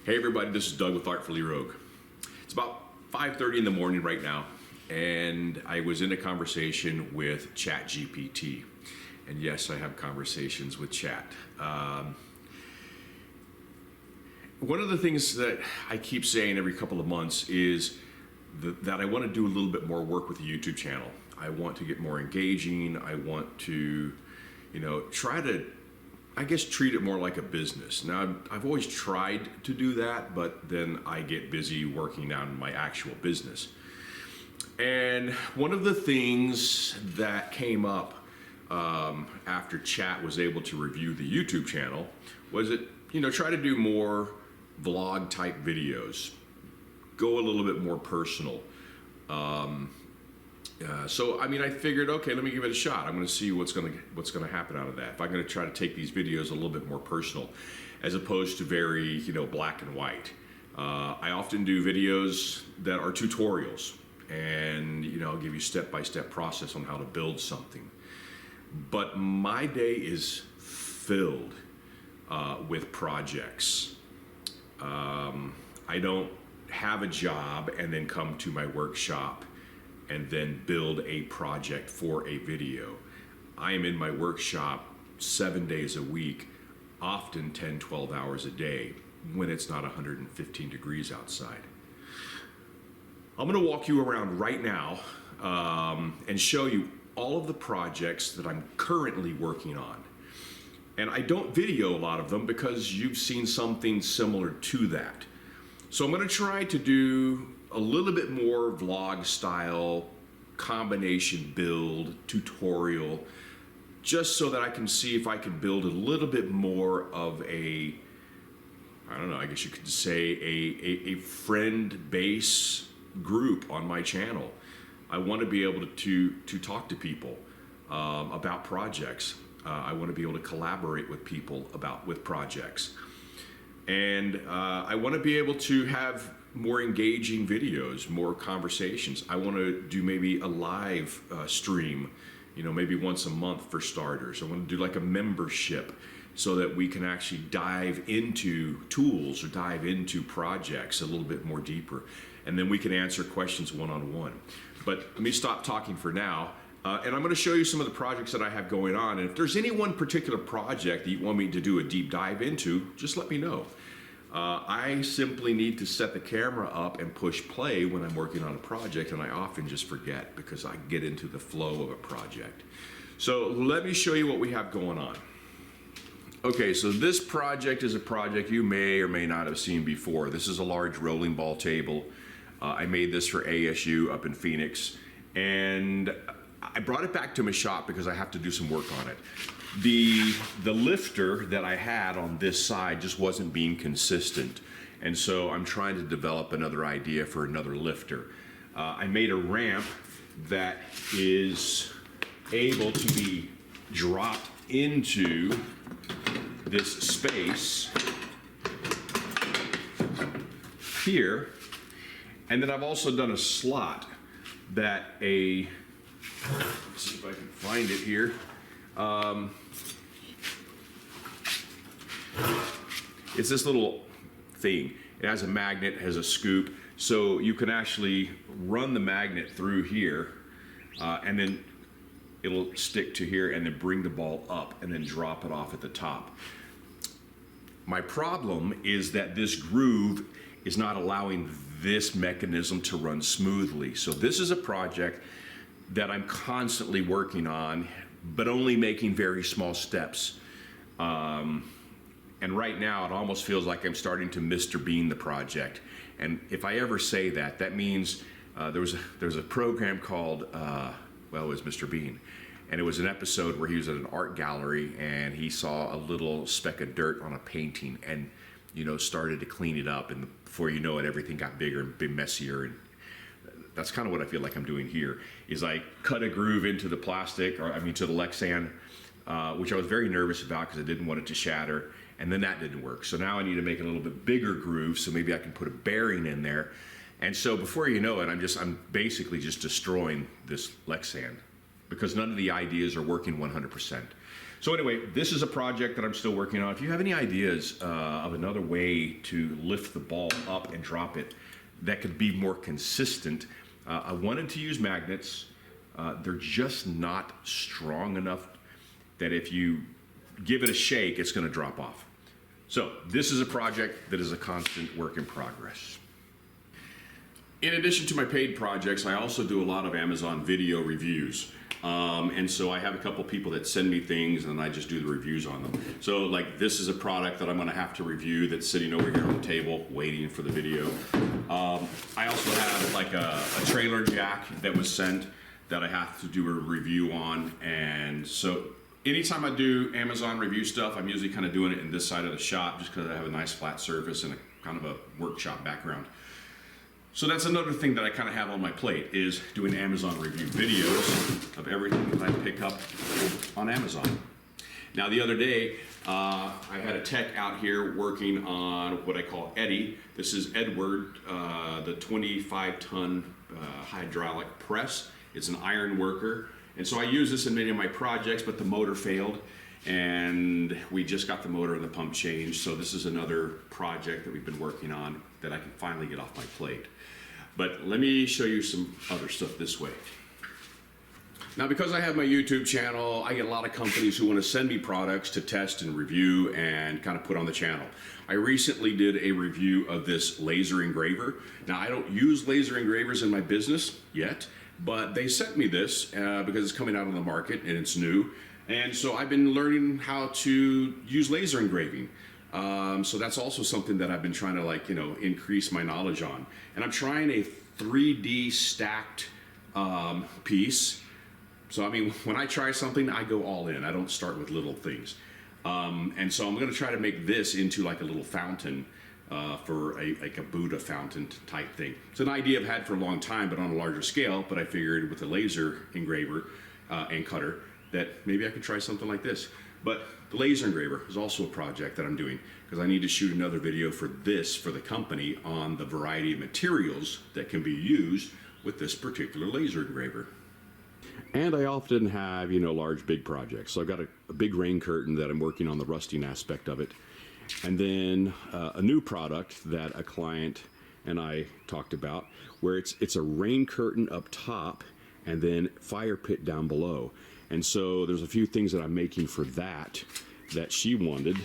Hey everybody, this is Doug with Artfully Rogue. It's about 5:30 in the morning right now, and I was in a conversation with ChatGPT. And yes, I have conversations with Chat. One of the things that I keep saying every couple of months is that I want to do a little bit more work with the YouTube channel. I want to get more engaging. I want to, try to, treat it more like a business. Now, I've always tried to do that, but then I get busy working on my actual business. And one of the things that came up after Chat was able to review the YouTube channel was that, try to do more vlog type videos, go a little bit more personal. So I figured, okay, let me give it a shot. I'm going to see what's going to happen out of that. If I'm going to try to take these videos a little bit more personal, as opposed to very, black and white. I often do videos that are tutorials, and I'll give you step-by-step process on how to build something. But my day is filled with projects. I don't have a job and then come to my workshop and then build a project for a video. I am in my workshop 7 days a week, often 10, 12 hours a day when it's not 115 degrees outside. I'm gonna walk you around right now and show you all of the projects that I'm currently working on. And I don't video a lot of them because you've seen something similar to that. So I'm gonna try to do a little bit more vlog style, combination build, tutorial, just so that I can see if I can build a little bit more of a, I guess you could say a friend base group on my channel. I want to be able to talk to people about projects. I want to be able to collaborate with people with projects. And I want to be able to have more engaging videos, more conversations. I want to do maybe a live stream, maybe once a month for starters. I want to do like a membership so that we can actually dive into tools or dive into projects a little bit more deeper. And then we can answer questions one-on-one. But let me stop talking for now. And I'm going to show you some of the projects that I have going on. And if there's any one particular project that you want me to do a deep dive into, just let me know. I simply need to set the camera up and push play when I'm working on a project, and I often just forget because I get into the flow of a project. So let me show you what we have going on. Okay, so this project is a project you may or may not have seen before. This is a large rolling ball table. I made this for ASU up in Phoenix, and I brought it back to my shop because I have to do some work on it. The lifter that I had on this side just wasn't being consistent, and so I'm trying to develop another idea for another lifter. I made a ramp that is able to be dropped into this space here, and then I've also done a slot that let's see if I can find it here. It's this little thing. It has a magnet, has a scoop, so you can actually run the magnet through here, and then it'll stick to here and then bring the ball up and then drop it off at the top. My problem is that this groove is not allowing this mechanism to run smoothly. So this is a project that I'm constantly working on, but only making very small steps. And right now it almost feels like I'm starting to Mr. Bean the project. And if I ever say that, that means there was a program called, it was Mr. Bean. And it was an episode where he was at an art gallery and he saw a little speck of dirt on a painting and, started to clean it up. And before you know it, everything got bigger and messier. And that's kind of what I feel like I'm doing here, is I cut a groove into the plastic, to the Lexan, which I was very nervous about because I didn't want it to shatter, and then that didn't work. So now I need to make a little bit bigger groove so maybe I can put a bearing in there. And so before you know it, I'm basically just destroying this Lexan because none of the ideas are working 100%. So anyway, this is a project that I'm still working on. If you have any ideas of another way to lift the ball up and drop it that could be more consistent, I wanted to use magnets. They're just not strong enough that if you give it a shake, it's going to drop off. So this is a project that is a constant work in progress. In addition to my paid projects, I also do a lot of Amazon video reviews. And so I have a couple people that send me things and I just do the reviews on them. So like this is a product that I'm going to have to review that's sitting over here on the table waiting for the video. I also have like a trailer jack that was sent that I have to do a review on. And so anytime I do Amazon review stuff, I'm usually kind of doing it in this side of the shop just because I have a nice flat surface and a kind of a workshop background. So that's another thing that I kind of have on my plate is doing Amazon review videos of everything that I pick up on Amazon. Now the other day, I had a tech out here working on what I call Eddie. This is Edward, the 25-ton hydraulic press. It's an iron worker. And so I use this in many of my projects, but the motor failed. And we just got the motor and the pump changed. So this is another project that we've been working on that I can finally get off my plate. But let me show you some other stuff this way. Now, because I have my YouTube channel, I get a lot of companies who want to send me products to test and review and kind of put on the channel. I recently did a review of this laser engraver. Now, I don't use laser engravers in my business yet, but they sent me this because it's coming out on the market and it's new. And so I've been learning how to use laser engraving. So that's also something that I've been trying to increase my knowledge on. And I'm trying a 3D stacked piece. So I mean, when I try something, I go all in. I don't start with little things. And so I'm going to try to make this into like a little fountain for like a Buddha fountain type thing. It's an idea I've had for a long time, but on a larger scale. But I figured with a laser engraver and cutter that maybe I could try something like this. But the laser engraver is also a project that I'm doing because I need to shoot another video for this for the company on the variety of materials that can be used with this particular laser engraver. And I often have, large, big projects. So I've got a big rain curtain that I'm working on the rusting aspect of it. And then a new product that a client and I talked about where it's a rain curtain up top and then fire pit down below. And so there's a few things that I'm making for that she wanted.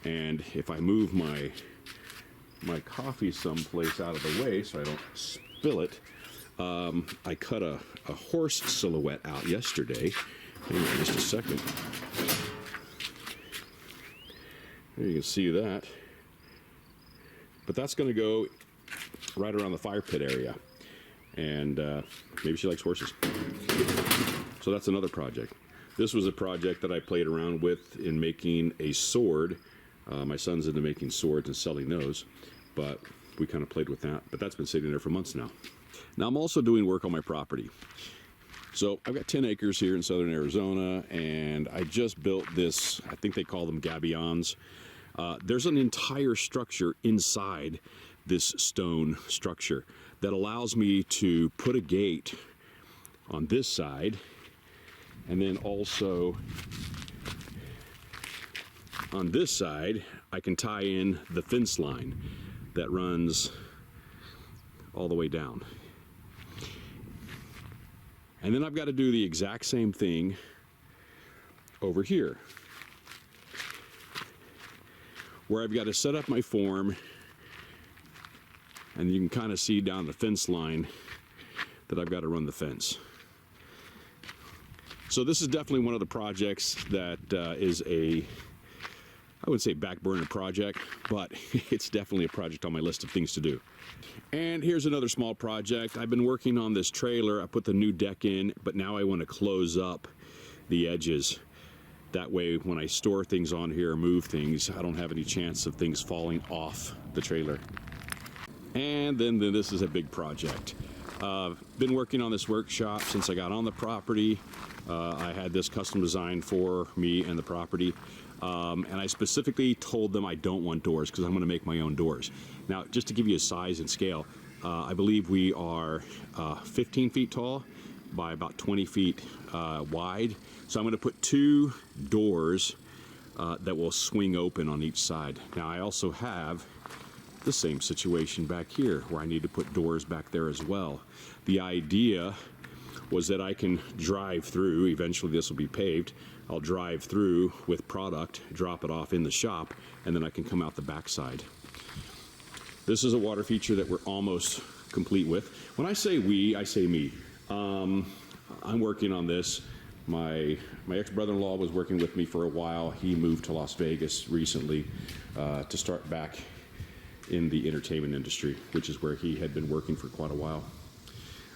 And if I move my coffee someplace out of the way so I don't spill it, I cut a horse silhouette out yesterday. Hang on just a second. There you can see that. But that's going to go right around the fire pit area. And maybe she likes horses. So that's another project. This was a project that I played around with in making a sword. My son's into making swords and selling those, but we kind of played with that. But that's been sitting there for months now. Now I'm also doing work on my property. So I've got 10 acres here in southern Arizona, and I just built this, I think they call them gabions. There's an entire structure inside this stone structure that allows me to put a gate on this side, and then also on this side I can tie in the fence line that runs all the way down. And then I've got to do the exact same thing over here, where I've got to set up my form, and you can kind of see down the fence line that I've got to run the fence. So this is definitely one of the projects that is I wouldn't say back burner project, but it's definitely a project on my list of things to do. And here's another small project. I've been working on this trailer. I put the new deck in, but now I want to close up the edges. That way, when I store things on here or move things, I don't have any chance of things falling off the trailer. And then this is a big project. Been working on this workshop since I got on the property. I had this custom designed for me and the property. And I specifically told them I don't want doors because I'm going to make my own doors. Now, just to give you a size and scale, I believe we are 15 feet tall by about 20 feet wide. So I'm going to put 2 doors that will swing open on each side. Now I also have the same situation back here where I need to put doors back there as well. The idea was that I can drive through, eventually this will be paved, I'll drive through with product, drop it off in the shop, and then I can come out the backside. This is a water feature that we're almost complete with. When I say we, I say me. I'm working on this. My ex-brother-in-law was working with me for a while. He moved to Las Vegas recently to start back in the entertainment industry, which is where he had been working for quite a while.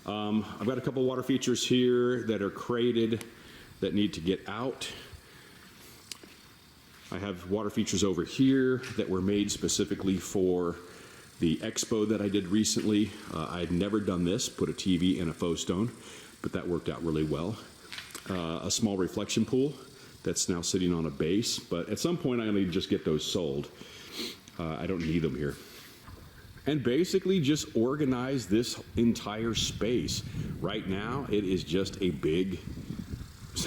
I've got a couple water features here that are crated that need to get out. I have water features over here that were made specifically for the expo that I did recently. I had never done this, put a TV in a faux stone, but that worked out really well. A small reflection pool that's now sitting on a base, but at some point I'm going to just get those sold. I don't need them here. And basically just organize this entire space. Right now it is just a big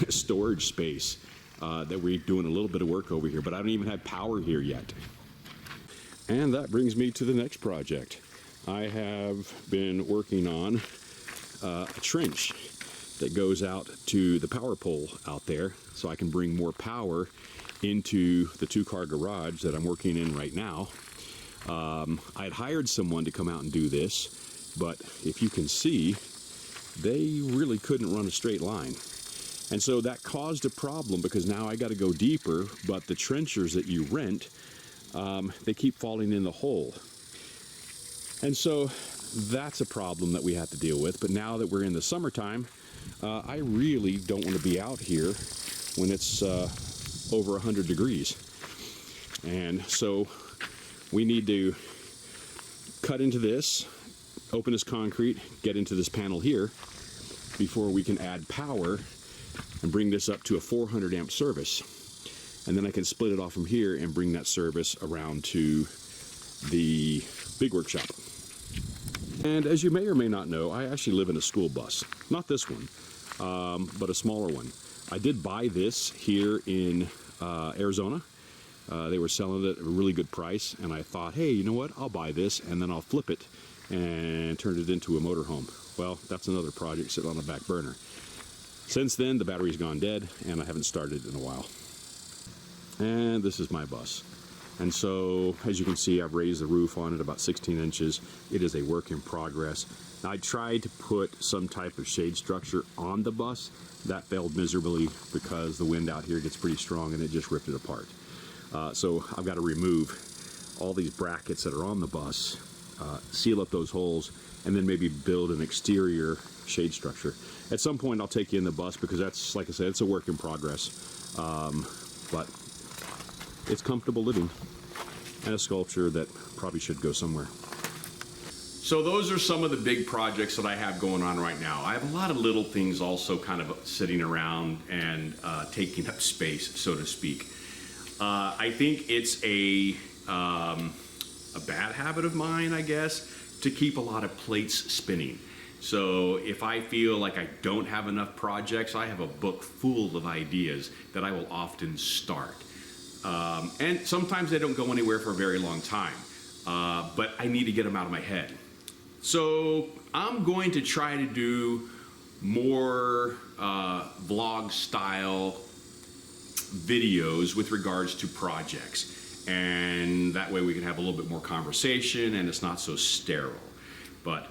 storage space that we're doing a little bit of work over here, but I don't even have power here yet. And that brings me to the next project. I have been working on a trench that goes out to the power pole out there so I can bring more power into the 2-car garage that I'm working in right now. I had hired someone to come out and do this, but if you can see, they really couldn't run a straight line. And so that caused a problem because now I got to go deeper, but the trenchers that you rent, they keep falling in the hole. And so that's a problem that we have to deal with. But now that we're in the summertime, I really don't want to be out here when it's over 100 degrees. And so we need to cut into this, open this concrete, get into this panel here before we can add power and bring this up to a 400 amp service. And then I can split it off from here and bring that service around to the big workshop. And as you may or may not know, I actually live in a school bus. Not this one, but a smaller one. I did buy this here in Arizona. They were selling it at a really good price, and I thought, hey, you know what? I'll buy this, and then I'll flip it and turn it into a motorhome. Well, that's another project sitting on the back burner. Since then, the battery's gone dead, and I haven't started in a while. And this is my bus. And so, as you can see, I've raised the roof on it about 16 inches. It is a work in progress. I tried to put some type of shade structure on the bus. That failed miserably because the wind out here gets pretty strong, and it just ripped it apart. So I've got to remove all these brackets that are on the bus, seal up those holes, and then maybe build an exterior shade structure. At some point I'll take you in the bus because that's, like I said, it's a work in progress. But it's comfortable living and a sculpture that probably should go somewhere. So those are some of the big projects that I have going on right now. I have a lot of little things also kind of sitting around and taking up space, so to speak. I think it's a bad habit of mine, I guess, to keep a lot of plates spinning. So if I feel like I don't have enough projects, I have a book full of ideas that I will often start. And sometimes they don't go anywhere for a very long time, but I need to get them out of my head. So I'm going to try to do more vlog style videos with regards to projects, and that way we can have a little bit more conversation and it's not so sterile. But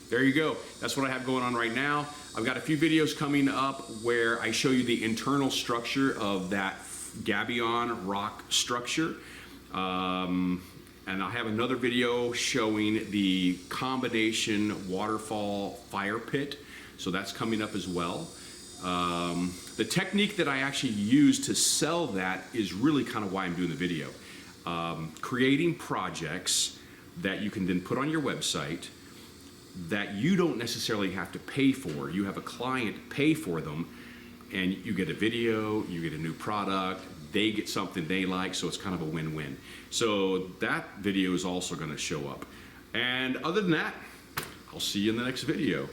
there you go. That's what I have going on right now. I've got a few videos coming up where I show you the internal structure of that gabion rock structure, and I'll have another video showing the combination waterfall fire pit, so that's coming up as well. The technique that I actually use to sell that is really kind of why I'm doing the video. Creating projects that you can then put on your website that you don't necessarily have to pay for. You have a client pay for them, and you get a video, you get a new product, they get something they like, so it's kind of a win-win. So that video is also going to show up. And other than that, I'll see you in the next video.